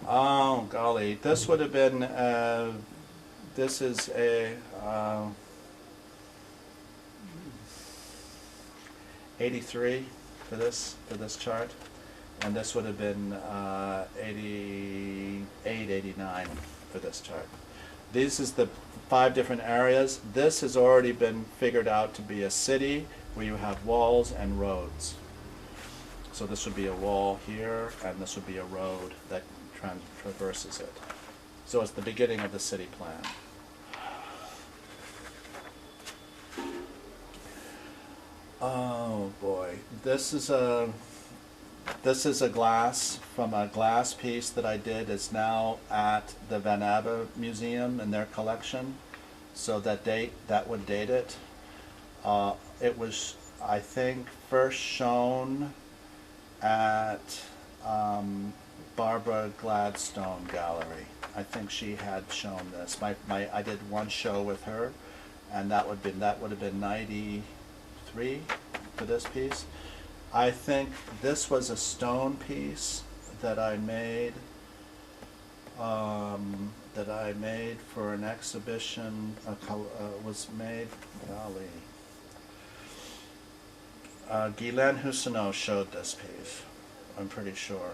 Oh, golly. This would have been, this is a 83 for this chart. And this would have been 88, 89 for this chart. This is the 5 different areas. This has already been figured out to be a city where you have walls and roads. So this would be a wall here, and this would be a road that traverses it. So it's the beginning of the city plan. Oh boy, this is a glass from a glass piece that I did. It's now at the Van Abbe Museum in their collection. So that would date it. It was, I think, first shown at Barbara Gladstone Gallery. I think she had shown this. I did one show with her, and that would have been 93 for this piece. I think this was a stone piece that I made for an exhibition. Was made, golly. Guylaine Houssaneau showed this piece, I'm pretty sure.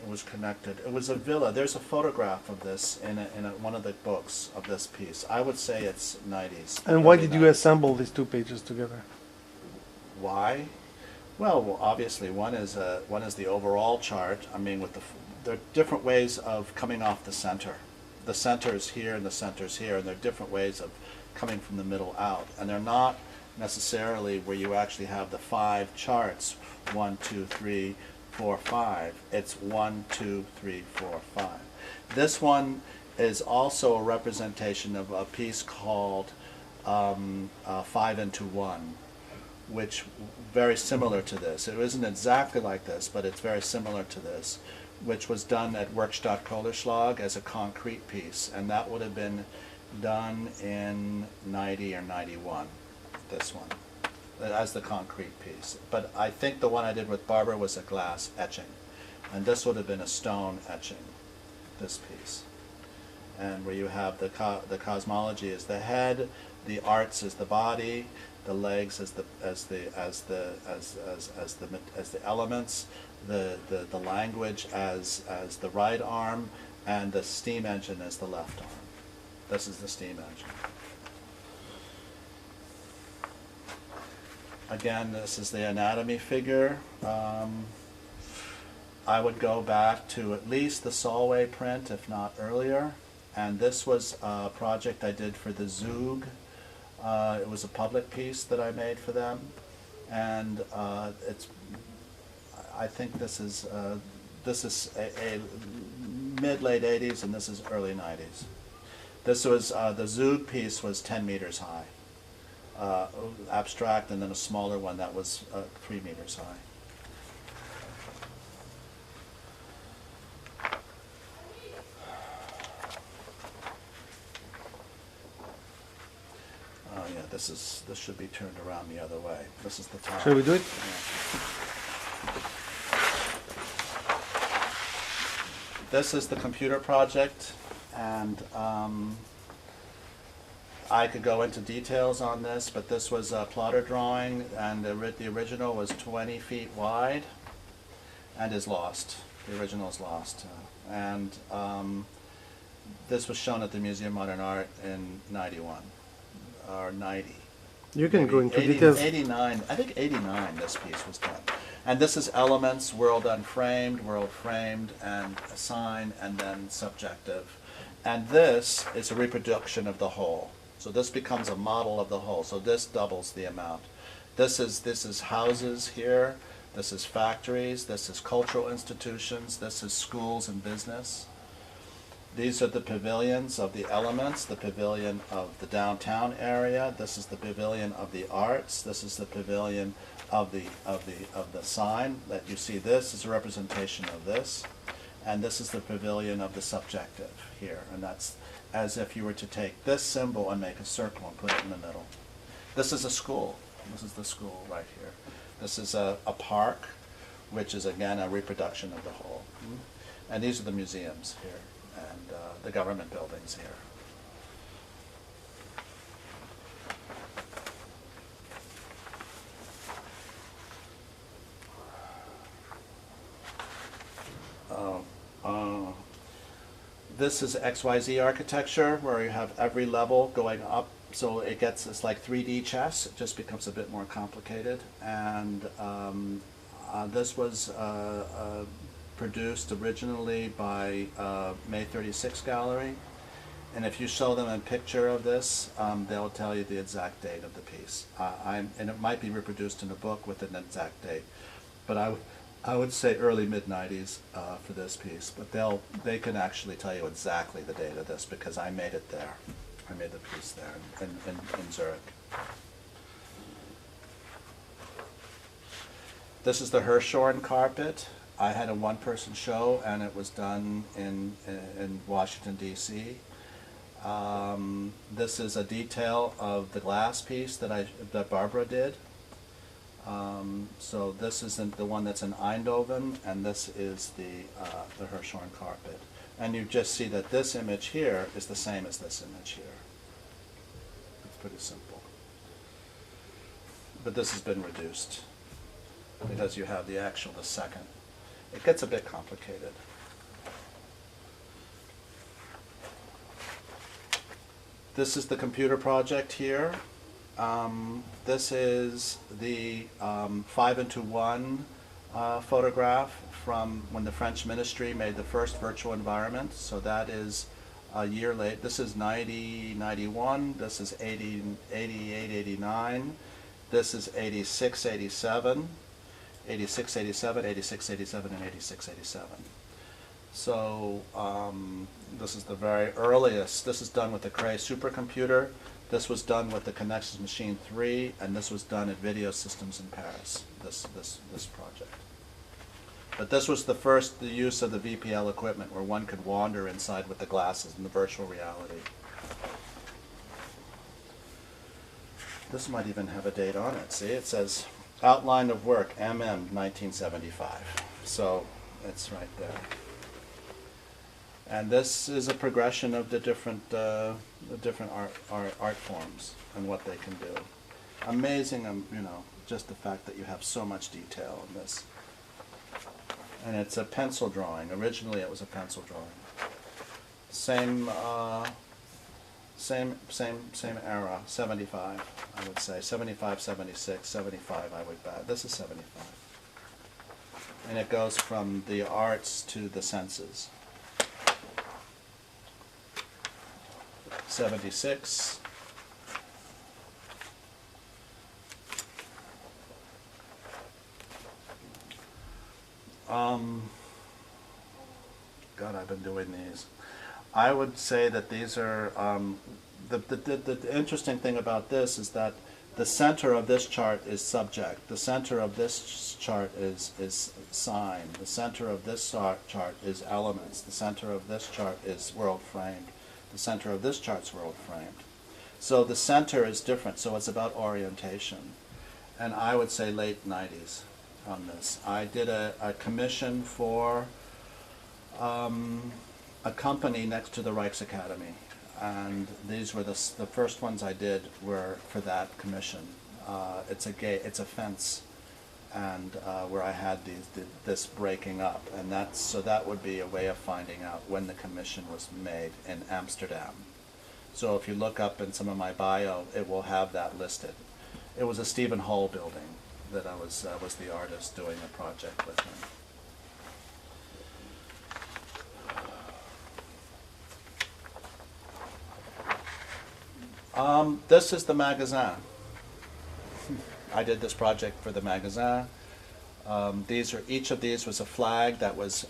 It was connected. It was a villa. There's a photograph of this in one of the books of this piece. I would say it's 90s. And why did you assemble these 2 pages together? Why? Well, obviously, one is the overall chart. I mean, there are different ways of coming off the center. The center is here and the center is here, and there are different ways of coming from the middle out. And they're not necessarily where you actually have the 5 charts, 1, 2, 3, 4, 5. It's 1, 2, 3, 4, 5. This one is also a representation of a piece called 5 into 1, which very similar to this. It isn't exactly like this, but it's very similar to this, which was done at Werkstatt Kolderschlag as a concrete piece, and that would have been done in 90 or 91, this one, as the concrete piece. But I think the one I did with Barbara was a glass etching, and this would have been a stone etching, this piece. And where you have the cosmology is the head, the arts is the body, the legs as the elements, the language as the right arm, and the steam engine as the left arm. This is the steam engine. Again, this is the anatomy figure. I would go back to at least the Solway print, if not earlier. And this was a project I did for the Zug. It was a public piece that I made for them, and I think this is a mid-late 80s, and this is early 90s. This was the Zug piece was 10 meters high, abstract, and then a smaller one that was 3 meters high. This should be turned around the other way. This is the top. Shall we do it? Yeah. This is the computer project, and I could go into details on this, but this was a plotter drawing, and the original was 20 feet wide, and is lost. The original is lost, and this was shown at the Museum of Modern Art in 91. Or 90. You can go into 80, details. 89, I think 89 this piece was done. And this is elements, world unframed, world framed, and a sign, and then subjective. And this is a reproduction of the whole. So this becomes a model of the whole. So this doubles the amount. This is houses here, this is factories, this is cultural institutions, this is schools and business. These are the pavilions of the elements, the pavilion of the downtown area. This is the pavilion of the arts. This is the pavilion of the sign. That you see, this is a representation of this, and this is the pavilion of the subjective here. And that's as if you were to take this symbol and make a circle and put it in the middle. This is a school. This is the school right here. This is a park, which is again a reproduction of the whole. And these are the museums here and the government buildings here. This is XYZ architecture where you have every level going up, so it's like 3D chess. It just becomes a bit more complicated. And this was produced originally by May 36 Gallery. And if you show them a picture of this, they'll tell you the exact date of the piece. And it might be reproduced in a book with an exact date. But I would say early mid-90s for this piece, but they can actually tell you exactly the date of this because I made it there. I made the piece there in Zurich. This is the Hirshhorn carpet. I had a one-person show, and it was done in Washington, D.C. This is a detail of the glass piece that Barbara did. So this is the one that's in Eindhoven, and this is the Hirshhorn carpet. And you just see that this image here is the same as this image here. It's pretty simple. But this has been reduced because you have the second. It gets a bit complicated. This is the computer project here. This is the 5:1 photograph from when the French ministry made the first virtual environment. So that is a year late. This is 90, 91. This is 80, 88, 89. This is 86, 87. 86, 87, 86, 87, and 86, 87. So this is the very earliest. This is done with the Cray supercomputer. This was done with the Connections Machine 3, and this was done at Video Systems in Paris, this project. But this was the use of the VPL equipment where one could wander inside with the glasses in the virtual reality. This might even have a date on it. See, it says outline of work, MM 1975. So it's right there. And this is a progression of the different art forms and what they can do. Amazing, you know, just the fact that you have so much detail in this. And it's a pencil drawing. Originally, it was a pencil drawing. Same era, 75, I would say. 75, 76, 75, I would bet. This is 75. And it goes from the arts to the senses. 76. God, I've been doing these. I would say that these are, the interesting thing about this is that the center of this chart is subject. The center of this chart is sign. The center of this chart is elements. The center of this chart is world framed. The center of this chart's world framed. So the center is different, so it's about orientation. And I would say late 90s on this. I did a commission for a company next to the Rijksacademy. And these were the first ones I did were for that commission. It's a fence, and where I had this breaking up, and so that would be a way of finding out when the commission was made in Amsterdam. So if you look up in some of my bio, it will have that listed. It was a Stephen Hall building that I was the artist doing a project with him. This is the Magasin. I did this project for the Magasin. Each of these was a flag that was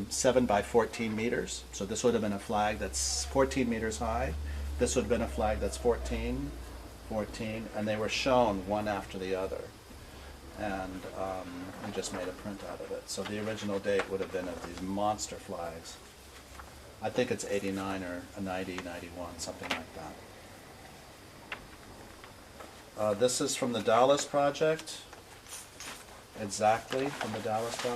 7 by 14 meters. So this would have been a flag that's 14 meters high. This would have been a flag that's 14, and they were shown one after the other. And we just made a print out of it. So the original date would have been of these monster flags. I think it's 89 or 90, 91, something like that. This is from the Dallas project, exactly from the Dallas project.